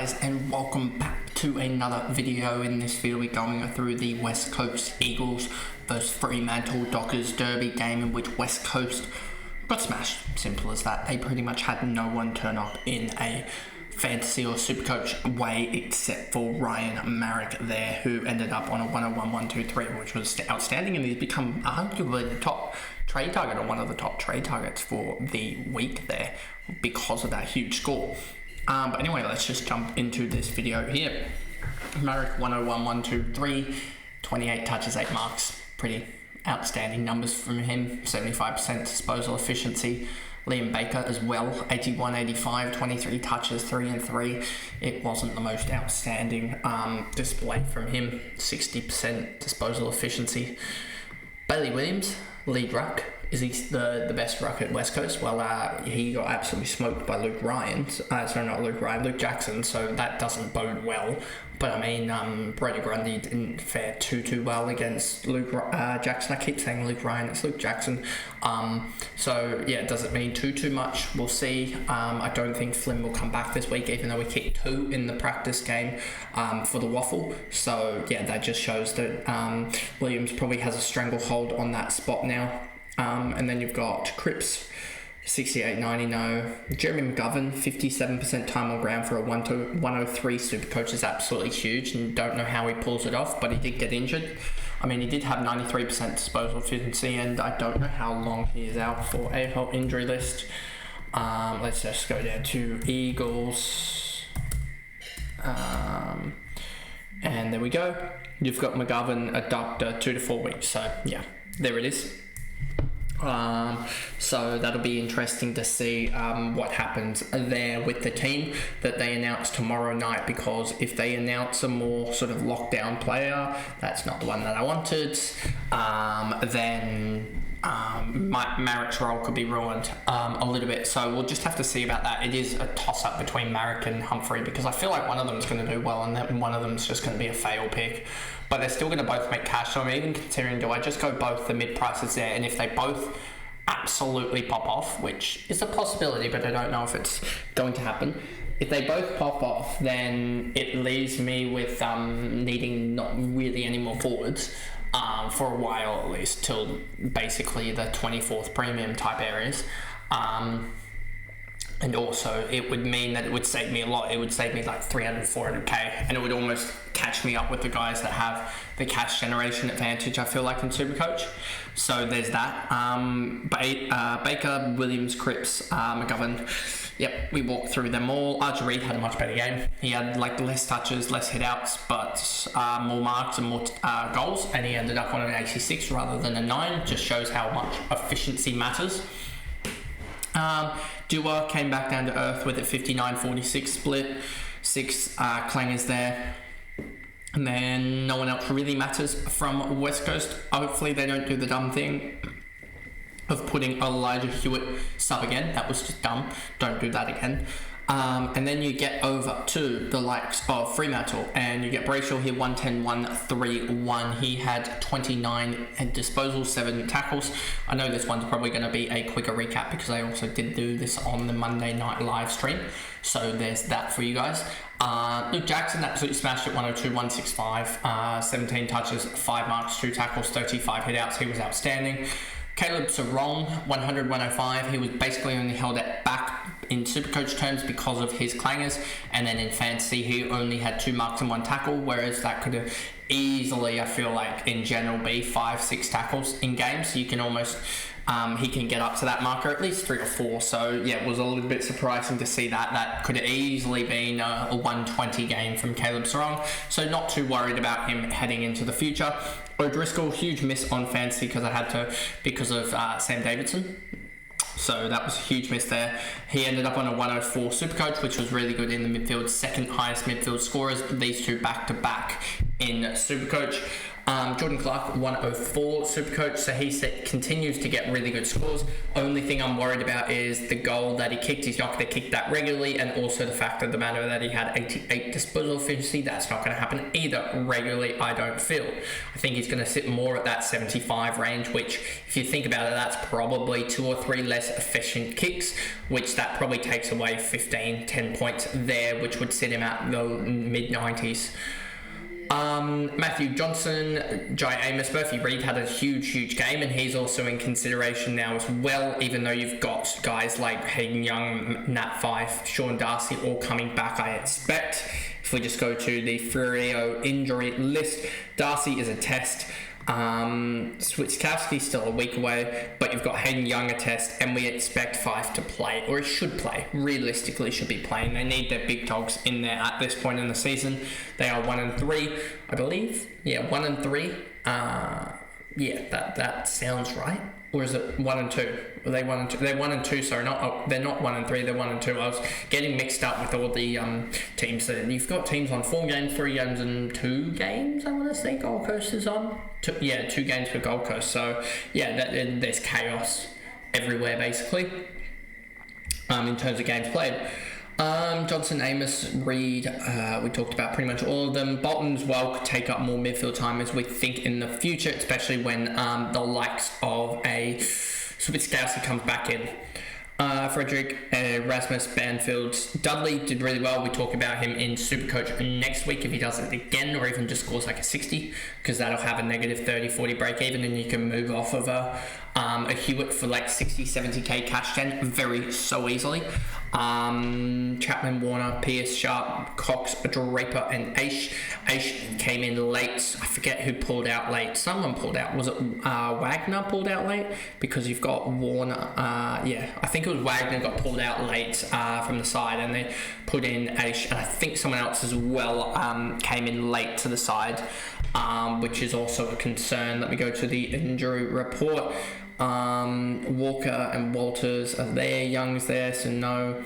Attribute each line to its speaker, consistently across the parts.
Speaker 1: guys, and welcome back to another video. In this video we're going through the West Coast Eagles versus Fremantle Dockers derby game, in which West Coast got smashed. Simple as that. They pretty much had no one turn up in a fantasy or SuperCoach way except for Ryan Marrick there, who ended up on a 101-1-2-3, which was outstanding, and he's become arguably the top trade target, or one of the top trade targets for the week there because of that huge score. But anyway, let's just jump into this video here. Marrick 101-1-2-3, 28 touches, 8 marks. Pretty outstanding numbers from him. 75% disposal efficiency. Liam Baker as well, 81-85, 23 touches, 3 and 3. It wasn't the most outstanding display from him. 60% disposal efficiency. Bailey Williams, lead ruck. Is he the best ruck at West Coast? Well, he got absolutely smoked by Luke Jackson, so that doesn't bode well. But I mean, Brady Grundy didn't fare too well against Luke Jackson. I keep saying Luke Ryan, it's Luke Jackson. So yeah, it doesn't mean too much. We'll see. I don't think Flynn will come back this week, even though we kicked 2 in the practice game for the waffle. So yeah, that just shows that Williams probably has a stranglehold on that spot now. And then you've got Cripps, 68-90 no. Jeremy McGovern, 57% time on ground for a 103 SuperCoach is absolutely huge, and don't know how he pulls it off, but he did get injured. I mean, he did have 93% disposal efficiency, and I don't know how long he is out for AFL injury list. Let's just go down to Eagles. And there we go. You've got McGovern, a doctor, 2 to 4 weeks. So yeah, there it is. So that'll be interesting to see what happens there with the team that they announce tomorrow night, because if they announce a more sort of lockdown player, that's not the one that I wanted, then Marrick's role could be ruined a little bit. So we'll just have to see about that. It is a toss-up between Marrick and Humphrey, because I feel like one of them is going to do well and then one of them is just going to be a fail pick. But they're still going to both make cash, so I'm even considering, do I just go both the mid prices there, and if they both absolutely pop off, which is a possibility, but I don't know if it's going to happen. If they both pop off, then it leaves me with needing not really any more forwards for a while, at least, till basically the 24th premium type areas. And also, it would mean that it would save me a lot. It would save me like 300, 400k, and it would almost catch me up with the guys that have the cash generation advantage, I feel like, in SuperCoach. So there's that. Baker, Williams, Cripps, McGovern. Yep, we walked through them all. Archer Reed had a much better game. He had like less touches, less hit-outs, but more marks and more goals, and he ended up on an 86 rather than a 9. Just shows how much efficiency matters. Dua came back down to earth with a 59-46 split, 6 clangers there. And then no one else really matters from West Coast. Hopefully they don't do the dumb thing of putting Elijah Hewitt sub again. That was just dumb. Don't do that again. And then you get over to the likes of Fremantle, and you get Brayshaw here, 110-1-3-1. He had 29 disposals, 7 tackles. I know this one's probably going to be a quicker recap, because I also did do this on the Monday night live stream. So there's that for you guys. Luke Jackson absolutely smashed it, 102-165. 17 touches, 5 marks, 2 tackles, 35 hit-outs. He was outstanding. Caleb Sarong, 100-105. He was basically only held it back in SuperCoach terms because of his clangers, and then in fantasy he only had 2 marks and 1 tackle, whereas that could have easily, I feel like, in general, be 5-6 tackles in games. So you can almost he can get up to that marker, at least 3 or 4. So yeah, it was a little bit surprising to see that. That could have easily been a 120 game from Caleb Sarong, so not too worried about him heading into the future. O'Driscoll, huge miss on fantasy because of Sam Davidson. So that was a huge miss there. He ended up on a 104 SuperCoach, which was really good in the midfield, second highest midfield scorers. These two back to back in SuperCoach. Jordan Clark, 104 Supercoach, so he continues to get really good scores. Only thing I'm worried about is the goal that he kicked. He's not going to kick that regularly, and also the fact of the matter that he had 88 disposal efficiency. That's not going to happen either regularly, I don't feel. I think he's going to sit more at that 75 range, which, if you think about it, that's probably 2 or 3 less efficient kicks, which that probably takes away 10 points there, which would sit him at the mid-90s. Matthew Johnson, Jai Amos, Murphy Reed had a huge game, and he's also in consideration now as well, even though you've got guys like Hayden Young, Nat Fyfe, Sean Darcy all coming back, I expect. If we just go to the Freo injury list, Darcy is a test. Switkowski's still a week away, but you've got Hayden Young a test, and we expect Fyfe to play, or he should play, realistically should be playing. They need their big dogs in there at this point in the season. They are 1-3, I believe. Yeah, 1-3. Yeah, that sounds right. Or is it 1-2? Are they 1-2? They're 1-2. Sorry, they're not 1-3. They're 1-2. I was getting mixed up with all the teams. So you've got teams on 4 games, 3 games, and 2 games. I want to say Gold Coast is on. 2 games for Gold Coast. So yeah, there's chaos everywhere basically. In terms of games played. Johnson, Amos, Reed, we talked about pretty much all of them. Bolton as well could take up more midfield time as we think in the future, especially when the likes of a Switkowski comes back in. Frederick, Rasmus, Banfield, Dudley did really well. We talk about him in Supercoach next week if he does it again, or even just scores like a 60, because that'll have a negative 30-40 break even, and you can move off of a Hewitt for like 60-70k cash gen so easily. Chapman, Warner, Pierce, Sharp, Cox, Draper, and Aish. Aish came in late. I forget who pulled out late. Someone pulled out. Was it Wagner pulled out late? Because you've got Warner. Yeah, I think it was Wagner got pulled out late from the side, and they put in Aish, and I think someone else as well came in late to the side, which is also a concern. Let me go to the injury report. Walker and Walters are there. Young's there, so no.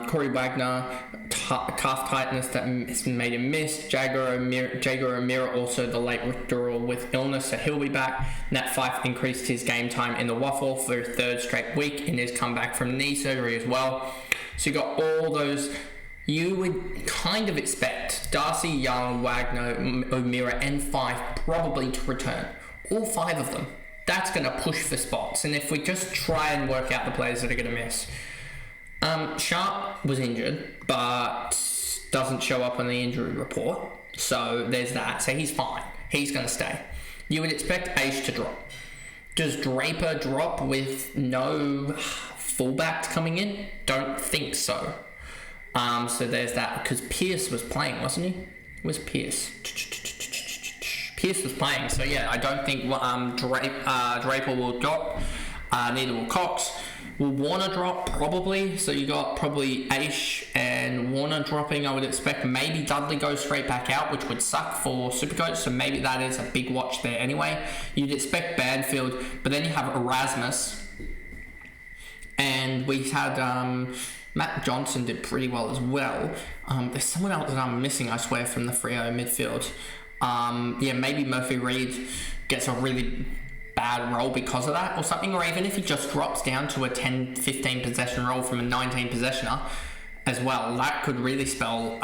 Speaker 1: Corey Wagner, calf tightness that made him miss. Jaguar O'Meara also the late withdrawal with illness, so he'll be back. Nat Fyfe increased his game time in the Waffle for his 3rd straight week in his comeback from knee surgery as well. So you got all those. You would kind of expect Darcy, Young, Wagner, O'Meara, and Fyfe probably to return. All 5 of them. That's going to push for spots. And if we just try and work out the players that are going to miss. Sharp was injured, but doesn't show up on the injury report. So there's that. So he's fine. He's going to stay. You would expect Aish to drop. Does Draper drop with no fullbacks coming in? Don't think so. So there's that. Because Pierce was playing, wasn't he? Where's Pierce? Pierce was playing, so yeah, I don't think Draper will drop, neither will Cox. Will Warner drop? Probably. So you got probably Aish and Warner dropping. I would expect maybe Dudley goes straight back out, which would suck for Supercoach, so maybe that is a big watch there anyway. You'd expect Banfield, but then you have Erasmus, and we had Matt Johnson did pretty well as well. There's someone else that I'm missing, I swear, from the Freo midfield. Yeah, maybe Murphy Reed gets a really bad role because of that or something, or even if he just drops down to a 10-15 possession role from a 19 possessioner as well, that could really spell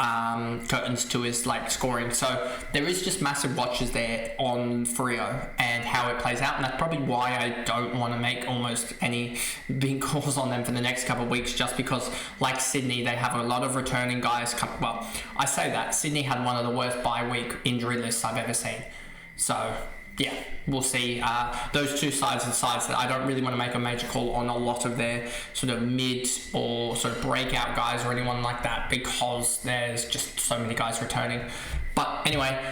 Speaker 1: curtains to his scoring. So there is just massive watches there on Freo and how it plays out, and that's probably why I don't want to make almost any big calls on them for the next couple of weeks, just because like Sydney, they have a lot of returning guys well, I say that Sydney had one of the worst bye week injury lists I've ever seen. So yeah, we'll see. Those two sides are the sides that I don't really want to make a major call on a lot of their sort of mid or sort of breakout guys or anyone like that, because there's just so many guys returning. But anyway,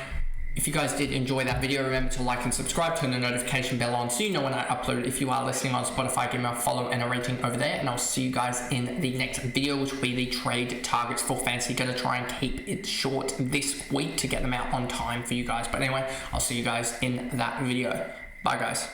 Speaker 1: if you guys did enjoy that video, remember to like and subscribe, turn the notification bell on so you know when I upload. If you are listening on Spotify, give me a follow and a rating over there, and I'll see you guys in the next video, which will be the trade targets for fantasy. Going to try and keep it short this week to get them out on time for you guys. But anyway, I'll see you guys in that video. Bye guys.